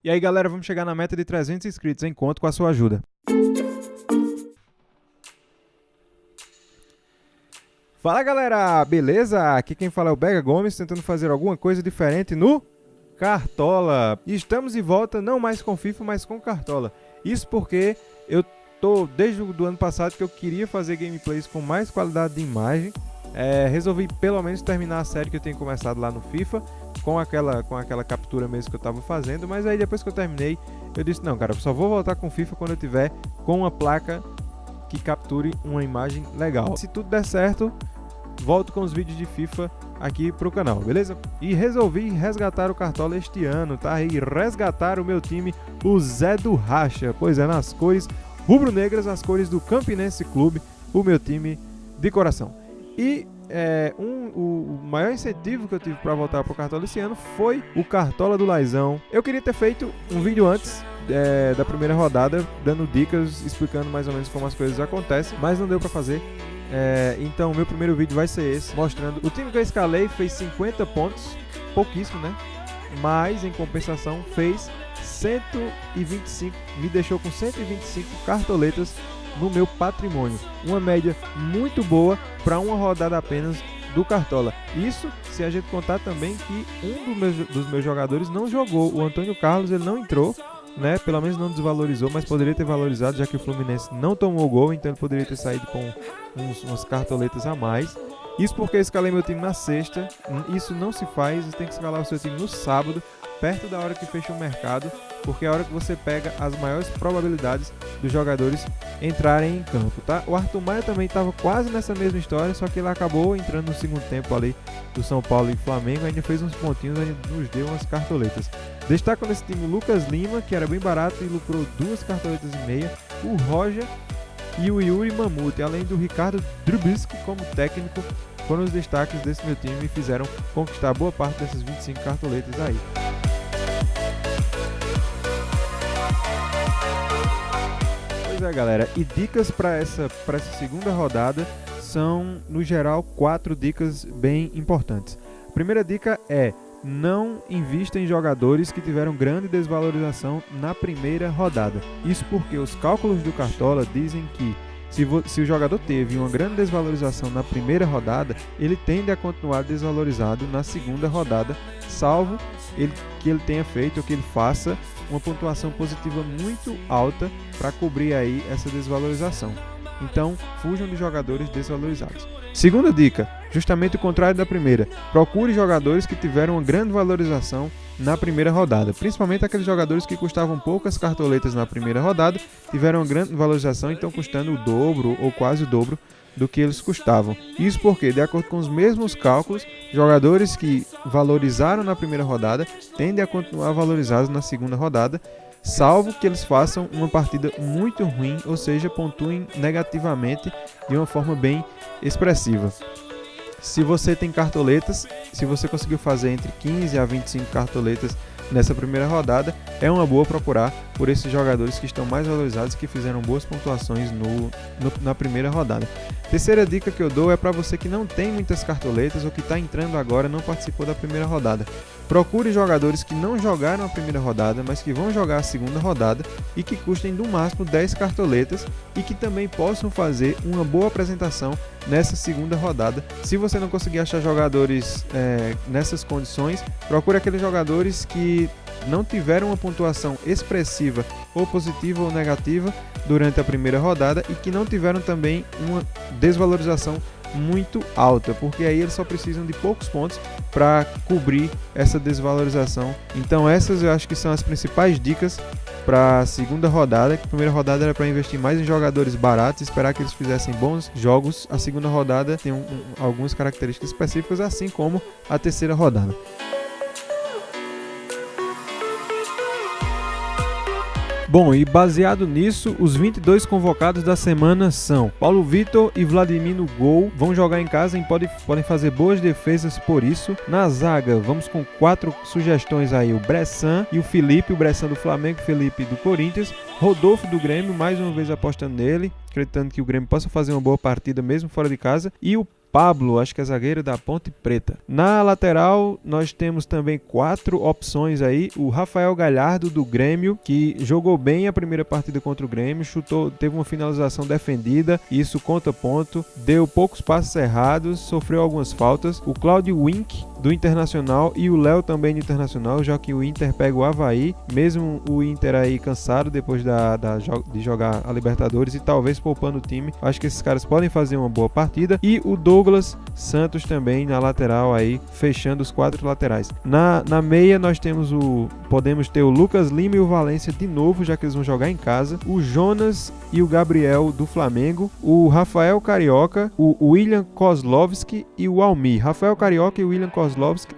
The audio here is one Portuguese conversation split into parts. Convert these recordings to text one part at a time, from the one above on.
E aí, galera, vamos chegar na meta de 300 inscritos, hein? Conto com a sua ajuda. Fala, galera! Beleza? Aqui quem fala é o Bega Gomes, tentando fazer alguma coisa diferente no Cartola. E estamos de volta, não mais com FIFA, mas com Cartola. Isso porque eu tô desde o ano passado que eu queria fazer gameplays com mais qualidade de imagem. Resolvi pelo menos terminar a série que eu tenho começado lá no FIFA, com aquela captura mesmo que eu tava fazendo. Mas aí depois que eu terminei, eu disse, não, cara, eu só vou voltar com FIFA quando eu tiver com uma placa que capture uma imagem legal. Se tudo der certo, volto com os vídeos de FIFA aqui pro canal, beleza? E resolvi resgatar o Cartola este ano, tá? E resgatar o meu time, o Zé do Racha. Pois é, nas cores rubro-negras, as cores do Campinense Clube, o meu time de coração. E o maior incentivo que eu tive para voltar pro Cartola esse ano foi o Cartola do Laizão. Eu queria ter feito um vídeo antes da primeira rodada, dando dicas, explicando mais ou menos como as coisas acontecem, mas não deu para fazer. Então meu primeiro vídeo vai ser esse, mostrando o time que eu escalei. Fez 50 pontos, pouquíssimo, né? Mas em compensação fez 125, me deixou com 125 cartoletas no meu patrimônio, uma média muito boa para uma rodada apenas do Cartola. Isso se a gente contar também que um dos meus jogadores não jogou, o Antônio Carlos, ele não entrou, né? Pelo menos não desvalorizou, mas poderia ter valorizado, já que o Fluminense não tomou gol, então ele poderia ter saído com umas cartoletas a mais. Isso porque eu escalei meu time na sexta. Isso não se faz, você tem que escalar o seu time no sábado, perto da hora que fecha o mercado, porque é a hora que você pega as maiores probabilidades dos jogadores entrarem em campo, tá? O Arthur Maia também estava quase nessa mesma história, só que ele acabou entrando no segundo tempo ali do São Paulo e Flamengo, ainda fez uns pontinhos, ainda nos deu umas cartoletas. Destaco nesse time o Lucas Lima, que era bem barato e lucrou 2 cartoletas e meia, o Roger e o Yuri Mamute, além do Ricardo Drubisky como técnico, foram os destaques desse meu time e fizeram conquistar boa parte dessas 25 cartoletas aí. Pois é, galera, e dicas para essa segunda rodada são, no geral, 4 dicas bem importantes. A primeira dica é: não invista em jogadores que tiveram grande desvalorização na primeira rodada. Isso porque os cálculos do Cartola dizem que se o jogador teve uma grande desvalorização na primeira rodada, ele tende a continuar desvalorizado na segunda rodada, salvo que ele tenha feito ou que ele faça uma pontuação positiva muito alta para cobrir aí essa desvalorização. Então, fujam de jogadores desvalorizados. Segunda dica, justamente o contrário da primeira. Procure jogadores que tiveram uma grande valorização na primeira rodada. Principalmente aqueles jogadores que custavam poucas cartoletas na primeira rodada, tiveram uma grande valorização e estão custando o dobro ou quase o dobro do que eles custavam. Isso porque, de acordo com os mesmos cálculos, jogadores que valorizaram na primeira rodada tendem a continuar valorizados na segunda rodada, salvo que eles façam uma partida muito ruim, ou seja, pontuem negativamente de uma forma bem expressiva. Se você tem cartoletas, se você conseguiu fazer entre 15 a 25 cartoletas nessa primeira rodada, é uma boa procurar por esses jogadores que estão mais valorizados, que fizeram boas pontuações na primeira rodada. Terceira dica que eu dou é para você que não tem muitas cartoletas ou que está entrando agora, não participou da primeira rodada. Procure jogadores que não jogaram a primeira rodada, mas que vão jogar a segunda rodada e que custem no máximo 10 cartoletas e que também possam fazer uma boa apresentação nessa segunda rodada. Se você não conseguir achar jogadores nessas condições, procure aqueles jogadores que não tiveram uma pontuação expressiva, ou positiva ou negativa, durante a primeira rodada e que não tiveram também uma desvalorização muito alta, porque aí eles só precisam de poucos pontos para cobrir essa desvalorização. Então essas eu acho que são as principais dicas para a segunda rodada. A primeira rodada era para investir mais em jogadores baratos, esperar que eles fizessem bons jogos. A segunda rodada tem algumas características específicas, assim como a terceira rodada. Bom, e baseado nisso, os 22 convocados da semana são Paulo Vitor e Vladimir no gol. Vão jogar em casa e podem fazer boas defesas por isso. Na zaga, vamos com 4 sugestões aí. O Bressan e o Felipe. O Bressan do Flamengo, o Felipe do Corinthians. Rodolfo do Grêmio, mais uma vez apostando nele, acreditando que o Grêmio possa fazer uma boa partida mesmo fora de casa. E o Pablo, acho que é zagueiro da Ponte Preta. Na lateral, nós temos também 4 opções aí. O Rafael Galhardo, do Grêmio, que jogou bem a primeira partida contra o Grêmio, chutou, teve uma finalização defendida, isso conta ponto, deu poucos passes errados, sofreu algumas faltas. O Claudio Wink, do Internacional, e o Léo também do Internacional, já que o Inter pega o Avaí, mesmo o Inter aí cansado depois de jogar a Libertadores e talvez poupando o time, acho que esses caras podem fazer uma boa partida. E o Douglas Santos também na lateral aí, fechando os 4 laterais. Na meia nós podemos ter o Lucas Lima e o Valência de novo, já que eles vão jogar em casa, o Jonas e o Gabriel do Flamengo, o Rafael Carioca, o William Kozlovski e o Almir. Rafael Carioca e o William Kozlovski,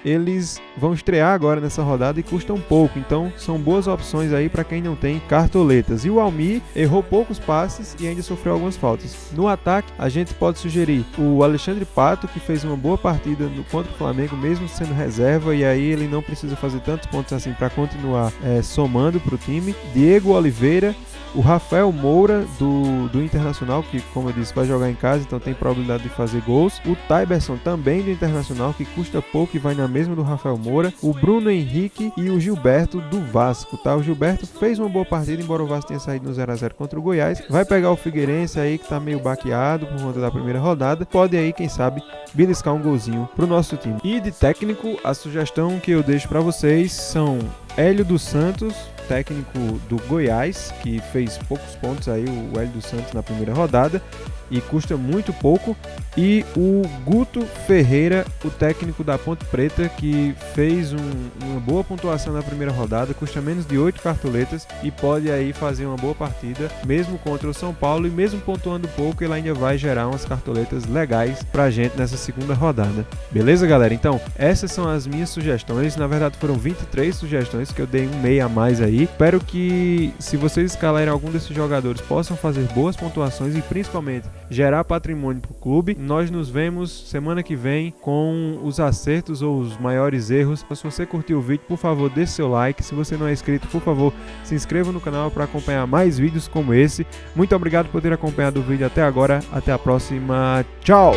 eles vão estrear agora nessa rodada e custam pouco, então são boas opções aí para quem não tem cartoletas. E o Almir errou poucos passes e ainda sofreu algumas faltas. No ataque, a gente pode sugerir o Alexandre Pato, que fez uma boa partida contra o Flamengo, mesmo sendo reserva, e aí ele não precisa fazer tantos pontos assim para continuar somando para o time. Diego Oliveira, o Rafael Moura do Internacional, que, como eu disse, vai jogar em casa, então tem probabilidade de fazer gols. O Tyberson, também do Internacional, que custa pouco e vai na mesma do Rafael Moura. O Bruno Henrique e o Gilberto do Vasco, tá? O Gilberto fez uma boa partida, embora o Vasco tenha saído no 0-0 contra o Goiás. Vai pegar o Figueirense aí, que tá meio baqueado por conta da primeira rodada. Pode aí, quem sabe, beliscar um golzinho pro nosso time. E de técnico, a sugestão que eu deixo para vocês são Hélio dos Santos, técnico do Goiás, que fez poucos pontos aí, o Hélio dos Santos, na primeira rodada, e custa muito pouco. E o Guto Ferreira, o técnico da Ponte Preta, que fez uma boa pontuação na primeira rodada, custa menos de 8 cartoletas e pode aí fazer uma boa partida, mesmo contra o São Paulo, e mesmo pontuando pouco, ele ainda vai gerar umas cartoletas legais pra gente nessa segunda rodada. Beleza, galera? Então, essas são as minhas sugestões. Na verdade, foram 23 sugestões que eu dei um meio a mais aí. Espero que, se vocês escalarem algum desses jogadores, possam fazer boas pontuações e principalmente gerar patrimônio pro clube. Nós nos vemos semana que vem com os acertos ou os maiores erros. Se você curtiu o vídeo, por favor, deixe seu like. Se você não é inscrito, por favor, se inscreva no canal para acompanhar mais vídeos como esse. Muito obrigado por ter acompanhado o vídeo até agora. Até a próxima. Tchau!